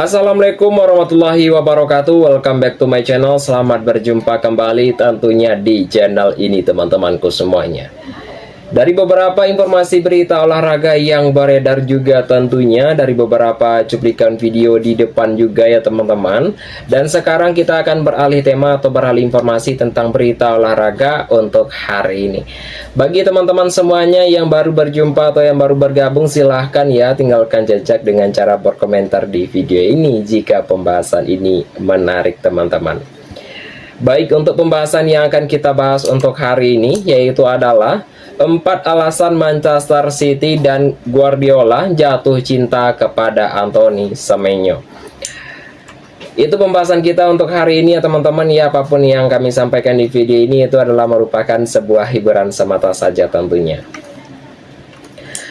Assalamualaikum warahmatullahi wabarakatuh. Welcome back to my channel. Selamat berjumpa kembali tentunya di channel ini teman-temanku semuanya. Dari beberapa informasi berita olahraga yang beredar juga tentunya dari beberapa cuplikan video di depan juga ya teman-teman. Dan sekarang kita akan beralih tema atau beralih informasi tentang berita olahraga untuk hari ini. Bagi teman-teman semuanya yang baru berjumpa atau yang baru bergabung, silahkan ya tinggalkan jejak dengan cara berkomentar di video ini jika pembahasan ini menarik teman-teman. Baik, untuk pembahasan yang akan kita bahas untuk hari ini yaitu adalah 4 alasan Manchester City dan Guardiola jatuh cinta kepada Anthony Semenyo. Itu pembahasan kita untuk hari ini ya teman-teman ya. Apapun yang kami sampaikan di video ini itu adalah merupakan sebuah hiburan semata saja tentunya.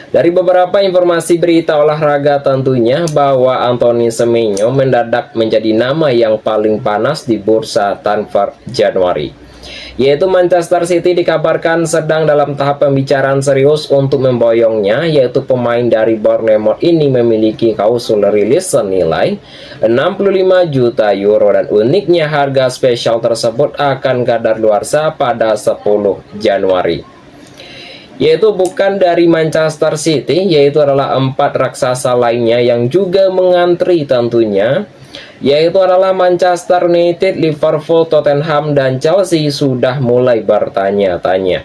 Dari beberapa informasi berita olahraga tentunya bahwa Anthony Semenyo mendadak menjadi nama yang paling panas di bursa transfer Januari. Yaitu Manchester City dikabarkan sedang dalam tahap pembicaraan serius untuk memboyongnya, yaitu pemain dari Bournemouth ini memiliki klausul rilis senilai 65 juta euro dan uniknya harga spesial tersebut akan kadaluarsa pada 10 Januari. Yaitu bukan dari Manchester City, yaitu adalah 4 raksasa lainnya yang juga mengantri tentunya, yaitu adalah Manchester United, Liverpool, Tottenham, dan Chelsea sudah mulai bertanya-tanya.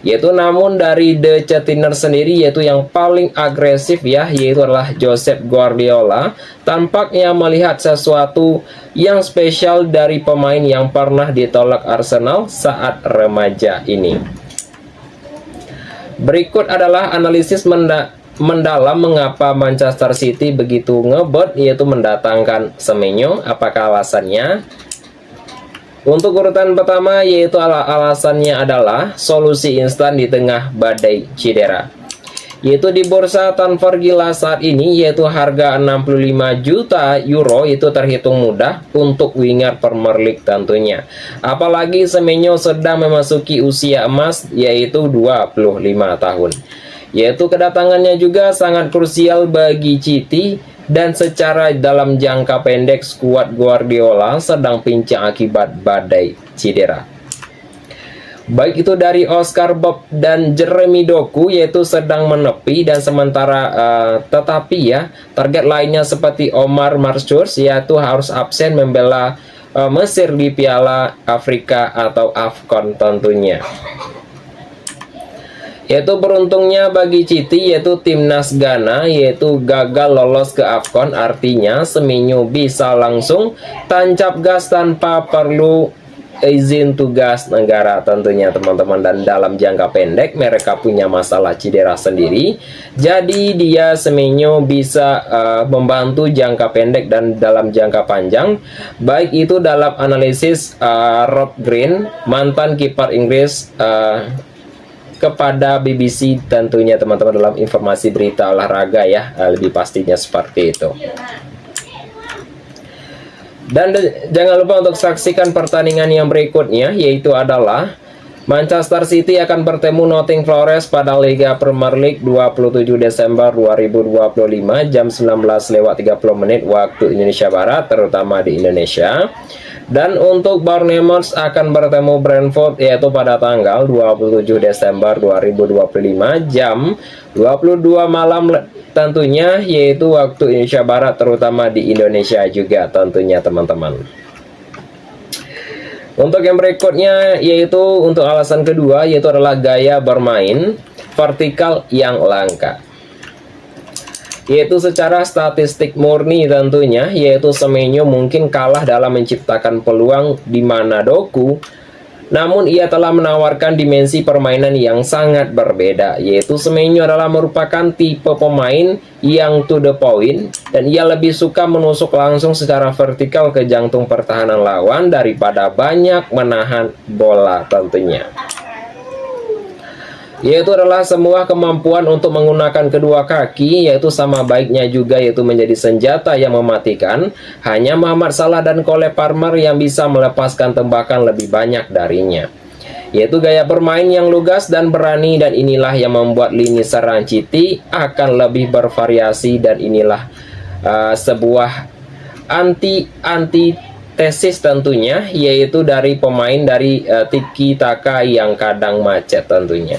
Yaitu namun dari The Cetiner sendiri, yaitu yang paling agresif ya, yaitu adalah Josep Guardiola, tampaknya melihat sesuatu yang spesial dari pemain yang pernah ditolak Arsenal saat remaja ini. Berikut adalah analisis mendalam mengapa Manchester City begitu ngebet yaitu mendatangkan Semenyo. Apakah alasannya? Untuk urutan pertama yaitu alasannya adalah solusi instan di tengah badai cedera. Yaitu di bursa transfer gila saat ini, yaitu harga 65 juta euro itu terhitung mudah untuk winger Premier League tentunya. Apalagi Semenyo sedang memasuki usia emas yaitu 25 tahun. Yaitu kedatangannya juga sangat krusial bagi City, dan secara dalam jangka pendek skuad Guardiola sedang pincang akibat badai cedera. Baik itu dari Oscar Bob dan Jeremy Doku yaitu sedang menepi, dan sementara tetapi ya target lainnya seperti Omar Marchus yaitu harus absen membela Mesir di Piala Afrika atau AFCON tentunya. Yaitu beruntungnya bagi City yaitu timnas Ghana yaitu gagal lolos ke AFCON, artinya Semenyo bisa langsung tancap gas tanpa perlu izin tugas negara tentunya teman-teman. Dan dalam jangka pendek mereka punya masalah cedera sendiri, jadi dia Semenyo bisa membantu jangka pendek dan dalam jangka panjang. Baik itu dalam analisis Rob Green, mantan kiper Inggris, kepada BBC tentunya teman-teman dalam informasi berita olahraga ya, lebih pastinya seperti itu. Dan jangan lupa untuk saksikan pertandingan yang berikutnya, yaitu adalah Manchester City akan bertemu Nottingham Forest pada Liga Premier League 27 Desember 2025 jam 19:30 waktu Indonesia Barat, terutama di Indonesia. Dan untuk Bournemouth akan bertemu Brentford yaitu pada tanggal 27 Desember 2025 jam 22 malam tentunya, yaitu waktu Indonesia Barat, terutama di Indonesia juga tentunya teman-teman. Untuk yang berikutnya yaitu untuk alasan kedua yaitu adalah gaya bermain vertikal yang langka. Yaitu secara statistik murni tentunya, yaitu Semenyo mungkin kalah dalam menciptakan peluang di mana Doku, namun ia telah menawarkan dimensi permainan yang sangat berbeda. Yaitu Semenyo adalah merupakan tipe pemain yang to the point, dan ia lebih suka menusuk langsung secara vertikal ke jantung pertahanan lawan daripada banyak menahan bola tentunya. Yaitu adalah semua kemampuan untuk menggunakan kedua kaki, yaitu sama baiknya juga yaitu menjadi senjata yang mematikan. Hanya Muhammad Salah dan Cole Palmer yang bisa melepaskan tembakan lebih banyak darinya. Yaitu gaya bermain yang lugas dan berani, dan inilah yang membuat lini serang City akan lebih bervariasi, dan inilah sebuah antitesis tentunya, yaitu dari pemain dari tiki taka yang kadang macet tentunya.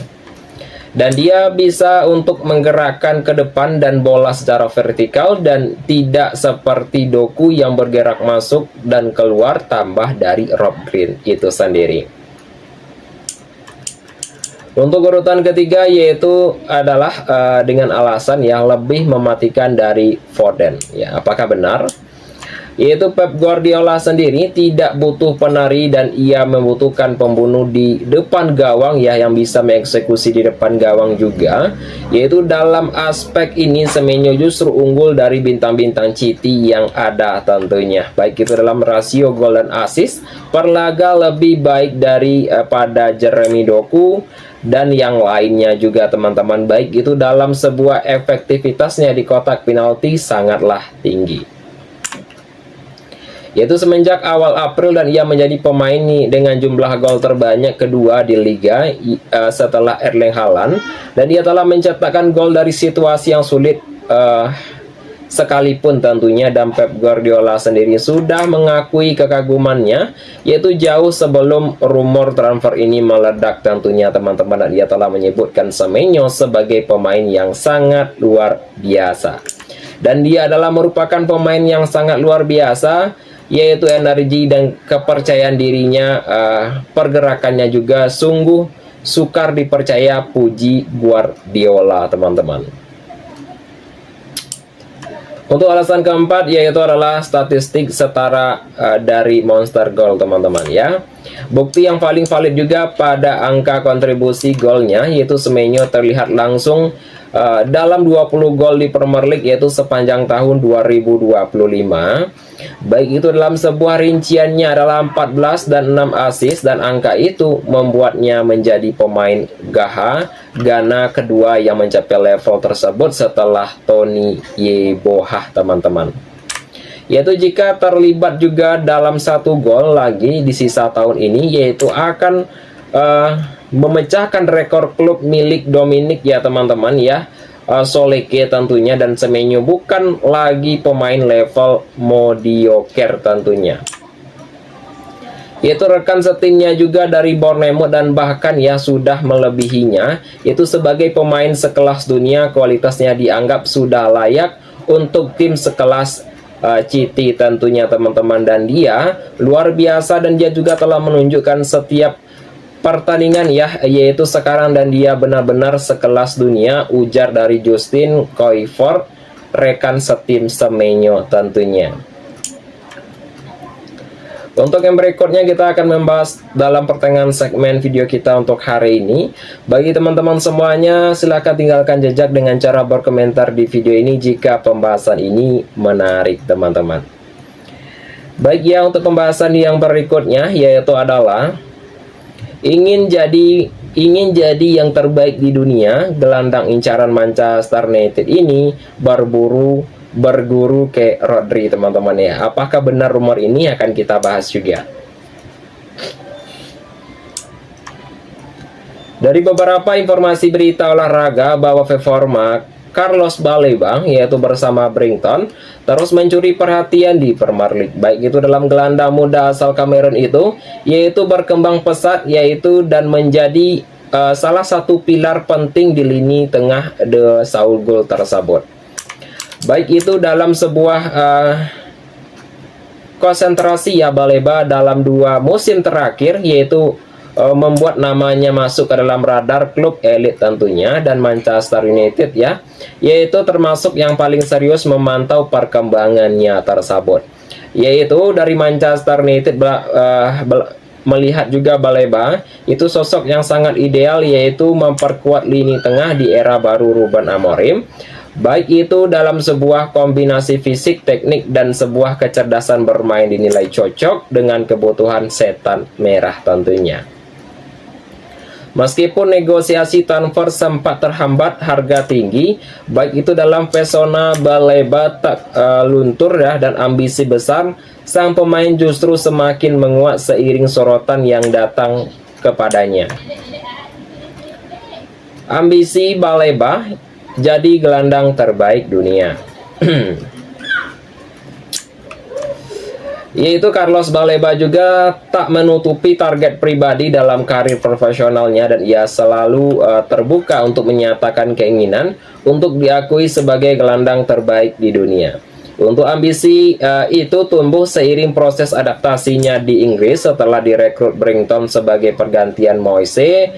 Dan dia bisa untuk menggerakkan ke depan dan bola secara vertikal, dan tidak seperti Doku yang bergerak masuk dan keluar tambah dari Rob Green itu sendiri. Untuk urutan ketiga yaitu adalah dengan alasan yang lebih mematikan dari Foden. Ya, apakah benar? Yaitu Pep Guardiola sendiri tidak butuh penari dan ia membutuhkan pembunuh di depan gawang ya, yang bisa mengeksekusi di depan gawang juga. Yaitu dalam aspek ini Semenyo justru unggul dari bintang-bintang City yang ada tentunya. Baik itu dalam rasio gol dan assist per laga lebih baik dari pada Jeremy Doku dan yang lainnya juga teman-teman. Baik itu dalam sebuah efektivitasnya di kotak penalti sangatlah tinggi. Yaitu semenjak awal April dan ia menjadi pemain dengan jumlah gol terbanyak kedua di Liga setelah Erling Haaland, dan dia telah mencetakkan gol dari situasi yang sulit sekalipun tentunya. Dan Pep Guardiola sendiri sudah mengakui kekagumannya yaitu jauh sebelum rumor transfer ini meledak tentunya teman-teman, dan ia telah menyebutkan Semenyo sebagai pemain yang sangat luar biasa. Dan dia adalah merupakan pemain yang sangat luar biasa, yaitu energi dan kepercayaan dirinya, pergerakannya juga sungguh sukar dipercaya, puji Guardiola teman-teman. Untuk alasan keempat yaitu adalah statistik setara dari Monster Goal teman-teman ya. Bukti yang paling valid juga pada angka kontribusi golnya, yaitu Semenyo terlihat langsung dalam 20 gol di Premier League yaitu sepanjang tahun 2025. Baik itu dalam sebuah rinciannya adalah 14 dan 6 assist, dan angka itu membuatnya menjadi pemain Ghana kedua yang mencapai level tersebut setelah Tony Yeboah teman-teman. Yaitu jika terlibat juga dalam satu gol lagi di sisa tahun ini, yaitu akan memecahkan rekor klub milik Dominic ya teman-teman ya, Solskjaer tentunya. Dan Semenyo bukan lagi pemain level mediocre tentunya, yaitu rekan setimnya juga dari Bournemouth dan bahkan ya sudah melebihinya, yaitu sebagai pemain sekelas dunia. Kualitasnya dianggap sudah layak untuk tim sekelas City tentunya teman-teman, dan dia luar biasa dan dia juga telah menunjukkan setiap pertandingan ya, yaitu sekarang, dan dia benar-benar sekelas dunia, ujar dari Justin Kluivert, rekan setim Semenyo tentunya. Untuk yang berikutnya kita akan membahas dalam pertengahan segmen video kita untuk hari ini. Bagi teman-teman semuanya, silahkan tinggalkan jejak dengan cara berkomentar di video ini jika pembahasan ini menarik teman-teman. Baik ya, untuk pembahasan yang berikutnya yaitu adalah ingin jadi yang terbaik di dunia. Gelandang incaran Manchester United ini berguru ke Rodri teman-teman ya. Apakah benar rumor ini? Akan kita bahas juga. Dari beberapa informasi berita olahraga bahwa performa Carlos Baleba yaitu bersama Brighton terus mencuri perhatian di Premier League. Baik itu dalam gelandang muda asal Kamerun itu, yaitu berkembang pesat yaitu dan menjadi salah satu pilar penting di lini tengah The Saul Gol tersebut. Baik itu dalam sebuah konsentrasi ya, Baleba dalam 2 musim terakhir yaitu membuat namanya masuk ke dalam radar klub elit tentunya dan Manchester United ya, yaitu termasuk yang paling serius memantau perkembangannya tersebut. Yaitu dari Manchester United melihat juga Baleba itu sosok yang sangat ideal, yaitu memperkuat lini tengah di era baru Ruben Amorim. Baik itu dalam sebuah kombinasi fisik, teknik, dan sebuah kecerdasan bermain dinilai cocok dengan kebutuhan setan merah tentunya. Meskipun negosiasi transfer sempat terhambat harga tinggi, baik itu dalam pesona Baleba tak luntur ya, dan ambisi besar sang pemain justru semakin menguat seiring sorotan yang datang kepadanya. Ambisi Baleba jadi gelandang terbaik dunia. yaitu Carlos Baleba juga tak menutupi target pribadi dalam karir profesionalnya, dan ia selalu terbuka untuk menyatakan keinginan untuk diakui sebagai gelandang terbaik di dunia. Untuk ambisi itu tumbuh seiring proses adaptasinya di Inggris setelah direkrut Brighton sebagai pergantian Moise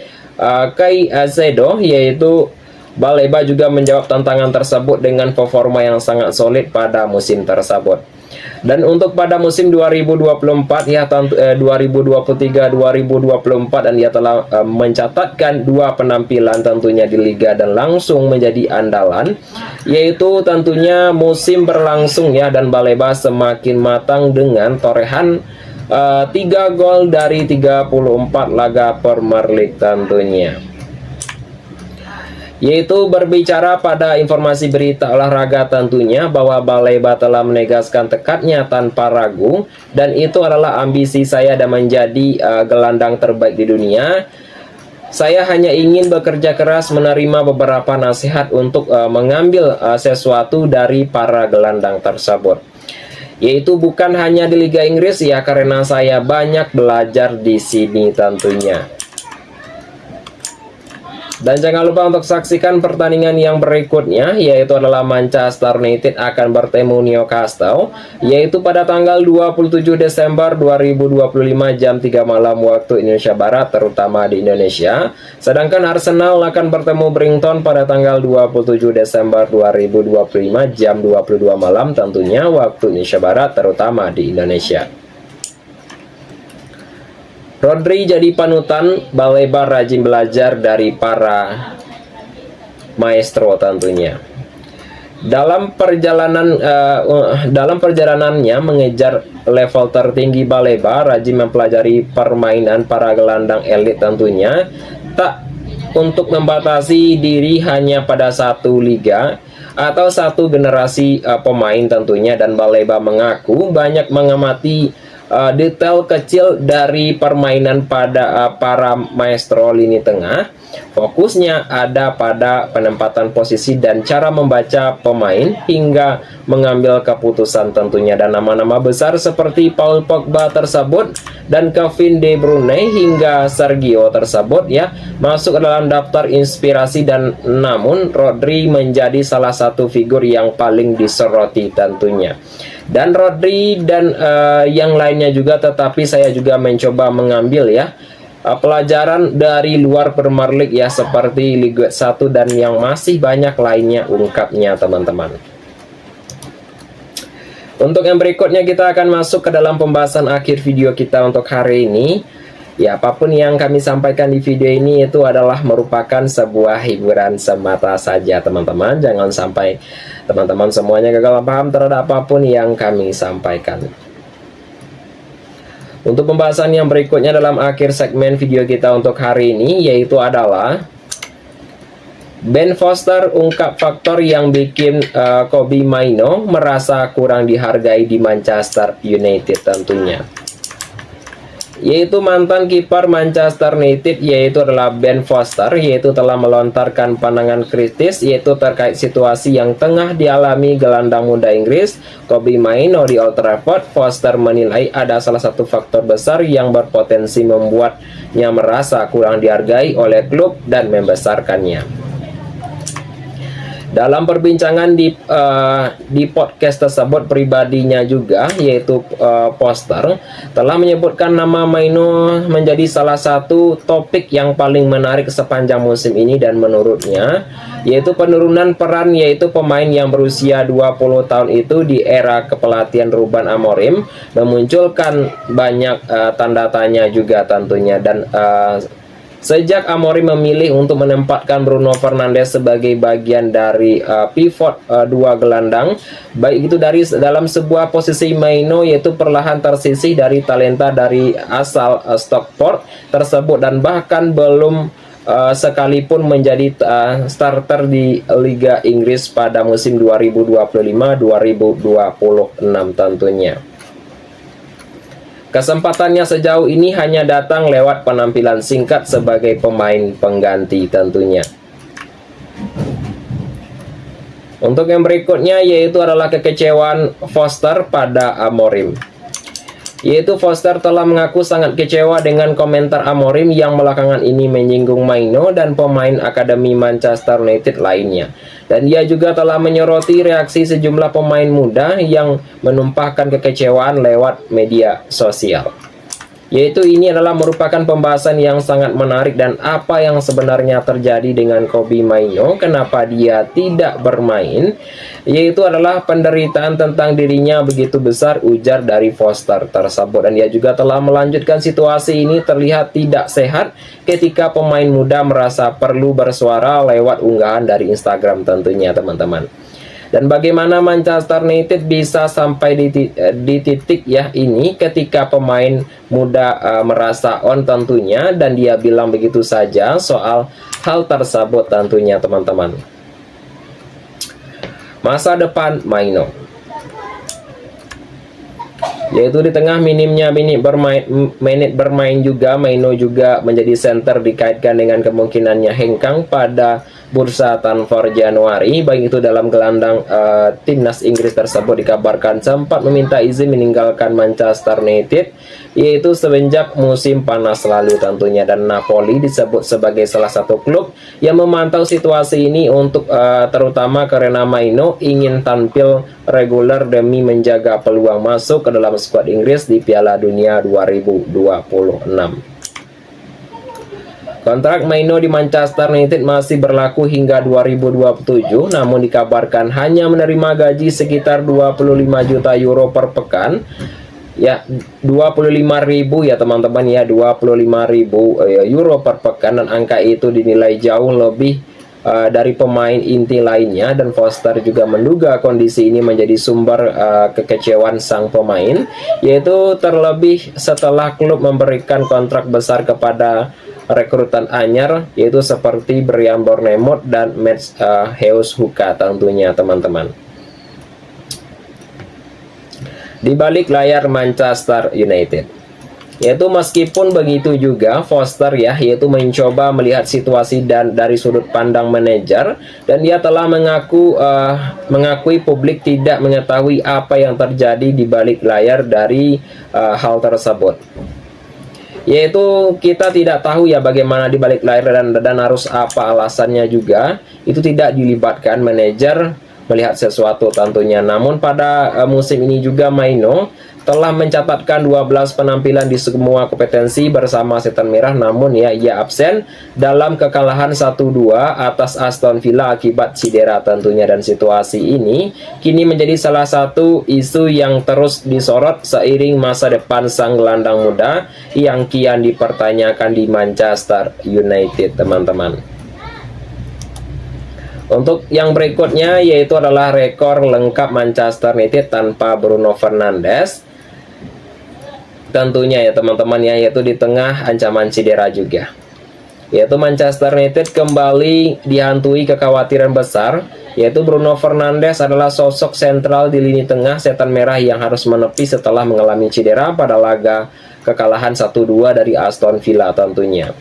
Caicedo, yaitu Baleba juga menjawab tantangan tersebut dengan performa yang sangat solid pada musim tersebut. Dan untuk pada musim 2024 ya 2023-2024, dan ia telah mencatatkan 2 penampilan tentunya di liga dan langsung menjadi andalan, yaitu tentunya musim berlangsung ya, dan Baleba semakin matang dengan torehan 3 gol dari 34 laga Premier League tentunya. Yaitu berbicara pada informasi berita olahraga tentunya bahwa Baleba telah menegaskan tekadnya tanpa ragu, dan itu adalah ambisi saya dan menjadi gelandang terbaik di dunia. Saya hanya ingin bekerja keras, menerima beberapa nasihat untuk mengambil sesuatu dari para gelandang tersebut. Yaitu bukan hanya di Liga Inggris ya, karena saya banyak belajar di sini tentunya. Dan jangan lupa untuk saksikan pertandingan yang berikutnya, yaitu adalah Manchester United akan bertemu Newcastle, yaitu pada tanggal 27 Desember 2025 jam 3 malam waktu Indonesia Barat, terutama di Indonesia. Sedangkan Arsenal akan bertemu Brighton pada tanggal 27 Desember 2025 jam 22 malam tentunya waktu Indonesia Barat, terutama di Indonesia. Rodri jadi panutan, Baleba rajin belajar dari para maestro tentunya. Dalam perjalanannya mengejar level tertinggi, Baleba rajin mempelajari permainan para gelandang elit tentunya, tak untuk membatasi diri hanya pada satu liga atau satu generasi pemain tentunya. Dan Baleba mengaku banyak mengamati detail kecil dari permainan pada para maestro lini tengah. Fokusnya ada pada penempatan posisi dan cara membaca pemain hingga mengambil keputusan tentunya. Dan nama-nama besar seperti Paul Pogba tersebut dan Kevin De Bruyne hingga Sergio tersebut ya masuk ke dalam daftar inspirasi, dan namun Rodri menjadi salah satu figur yang paling disoroti tentunya. Dan Rodri dan yang lainnya juga, tetapi saya juga mencoba mengambil ya pelajaran dari luar Premier League ya, seperti Liga 1 dan yang masih banyak lainnya, ungkapnya teman-teman. Untuk yang berikutnya kita akan masuk ke dalam pembahasan akhir video kita untuk hari ini. Ya, apapun yang kami sampaikan di video ini itu adalah merupakan sebuah hiburan semata saja teman-teman. Jangan sampai teman-teman semuanya gagal paham terhadap apapun yang kami sampaikan. Untuk pembahasan yang berikutnya dalam akhir segmen video kita untuk hari ini, yaitu adalah Ben Foster ungkap faktor yang bikin Kobbie Mainoo merasa kurang dihargai di Manchester United tentunya. Yaitu mantan kiper Manchester United, yaitu adalah Ben Foster, yaitu telah melontarkan pandangan kritis yaitu terkait situasi yang tengah dialami gelandang muda Inggris Kobbie Mainoo di Old Trafford. Foster menilai ada salah satu faktor besar yang berpotensi membuatnya merasa kurang dihargai oleh klub dan membesarkannya. Dalam perbincangan di podcast tersebut, pribadinya juga yaitu Foster telah menyebutkan nama Mainoo menjadi salah satu topik yang paling menarik sepanjang musim ini, dan menurutnya yaitu penurunan peran yaitu pemain yang berusia 20 tahun itu di era kepelatihan Ruben Amorim memunculkan banyak tanda tanya juga tentunya. Dan sejak Amorim memilih untuk menempatkan Bruno Fernandes sebagai bagian dari pivot dua gelandang, baik itu dalam sebuah posisi, Mainoo yaitu perlahan tersisih dari talenta dari asal Stockport tersebut, dan bahkan belum sekalipun menjadi starter di Liga Inggris pada musim 2025-2026 tentunya. Kesempatannya sejauh ini hanya datang lewat penampilan singkat sebagai pemain pengganti tentunya. Untuk yang berikutnya yaitu adalah kekecewaan Foster pada Amorim. yaitu Foster telah mengaku sangat kecewa dengan komentar Amorim yang belakangan ini menyinggung Maino dan pemain akademi Manchester United lainnya. Dan dia juga telah menyoroti reaksi sejumlah pemain muda yang menumpahkan kekecewaan lewat media sosial. Yaitu ini adalah merupakan pembahasan yang sangat menarik dan apa yang sebenarnya terjadi dengan Kobbie Mainoo, kenapa dia tidak bermain, yaitu adalah penderitaan tentang dirinya begitu besar, ujar dari Foster tersebut. Dan dia juga telah melanjutkan situasi ini terlihat tidak sehat ketika pemain muda merasa perlu bersuara lewat unggahan dari Instagram tentunya teman-teman. Dan bagaimana Manchester United bisa sampai di titik ya ini ketika pemain muda merasa on tentunya, dan dia bilang begitu saja soal hal tersebut tentunya teman-teman. Masa depan Mainoo, yaitu di tengah minimnya menit bermain juga, Mainoo juga menjadi center dikaitkan dengan kemungkinannya hengkang pada bursa transfer Januari. Baik itu dalam gelandang timnas Inggris tersebut dikabarkan sempat meminta izin meninggalkan Manchester United, yaitu semenjak musim panas lalu tentunya. Dan Napoli disebut sebagai salah satu klub yang memantau situasi ini untuk terutama karena Mainoo ingin tampil reguler demi menjaga peluang masuk ke dalam skuad Inggris di Piala Dunia 2026. Kontrak Mainoo di Manchester United masih berlaku hingga 2027, namun dikabarkan hanya menerima gaji sekitar 25 juta euro per pekan. Ya, 25.000 ya teman-teman ya, 25.000 euro per pekan, dan angka itu dinilai jauh lebih dari pemain inti lainnya. Dan Foster juga menduga kondisi ini menjadi sumber kekecewaan sang pemain, yaitu terlebih setelah klub memberikan kontrak besar kepada rekrutan anyar, yaitu seperti Bryan Bournemouth dan Mads Huijsen tentunya teman-teman. Di balik layar Manchester United, yaitu meskipun begitu juga Foster ya, yaitu mencoba melihat situasi dan dari sudut pandang manajer, dan dia telah mengakui publik tidak mengetahui apa yang terjadi di balik layar dari hal tersebut. Yaitu kita tidak tahu ya bagaimana di balik layar dan harus apa alasannya juga, itu tidak dilibatkan manajer melihat sesuatu tentunya. Namun pada musim ini juga Mainoo telah mencatatkan 12 penampilan di semua kompetensi bersama Setan Merah, namun ya ia absen dalam kekalahan 1-2 atas Aston Villa akibat cedera tentunya. Dan situasi ini kini menjadi salah satu isu yang terus disorot seiring masa depan sang gelandang muda yang kian dipertanyakan di Manchester United teman-teman. Untuk yang berikutnya yaitu adalah rekor lengkap Manchester United tanpa Bruno Fernandes tentunya ya teman-teman ya, yaitu di tengah ancaman cedera juga. Yaitu Manchester United kembali dihantui kekhawatiran besar, yaitu Bruno Fernandes adalah sosok sentral di lini tengah Setan Merah yang harus menepi setelah mengalami cedera pada laga kekalahan 1-2 dari Aston Villa tentunya.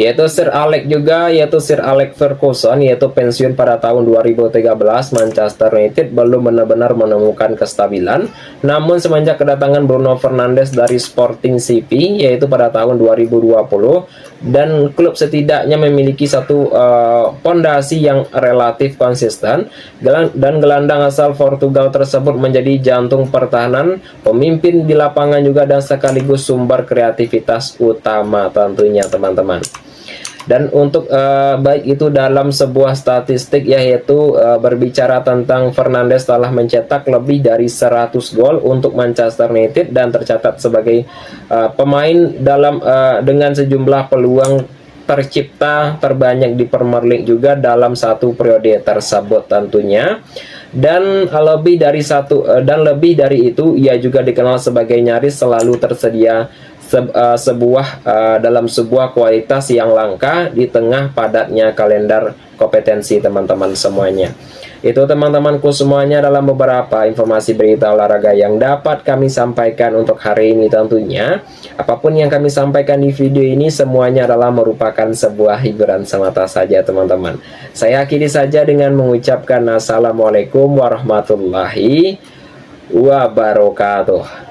Yaitu Sir Alex Ferguson yaitu pensiun pada tahun 2013, Manchester United belum benar-benar menemukan kestabilan. Namun semenjak kedatangan Bruno Fernandes dari Sporting CP yaitu pada tahun 2020, dan klub setidaknya memiliki satu pondasi yang relatif konsisten, dan gelandang asal Portugal tersebut menjadi jantung pertahanan, pemimpin di lapangan juga, dan sekaligus sumber kreativitas utama tentunya teman-teman. Dan untuk baik itu dalam sebuah statistik yaitu berbicara tentang Fernandes telah mencetak lebih dari 100 gol untuk Manchester United dan tercatat sebagai pemain dengan sejumlah peluang tercipta terbanyak di Premier League juga dalam satu periode tersebut tentunya. Dan lebih dari itu ia juga dikenal sebagai nyaris selalu tersedia dalam sebuah kualitas yang langka di tengah padatnya kalender kompetensi teman-teman semuanya. Itu teman-temanku semuanya dalam beberapa informasi berita olahraga yang dapat kami sampaikan untuk hari ini tentunya. Apapun yang kami sampaikan di video ini semuanya adalah merupakan sebuah hiburan semata saja teman-teman. Saya akhiri saja dengan mengucapkan assalamualaikum warahmatullahi wabarakatuh.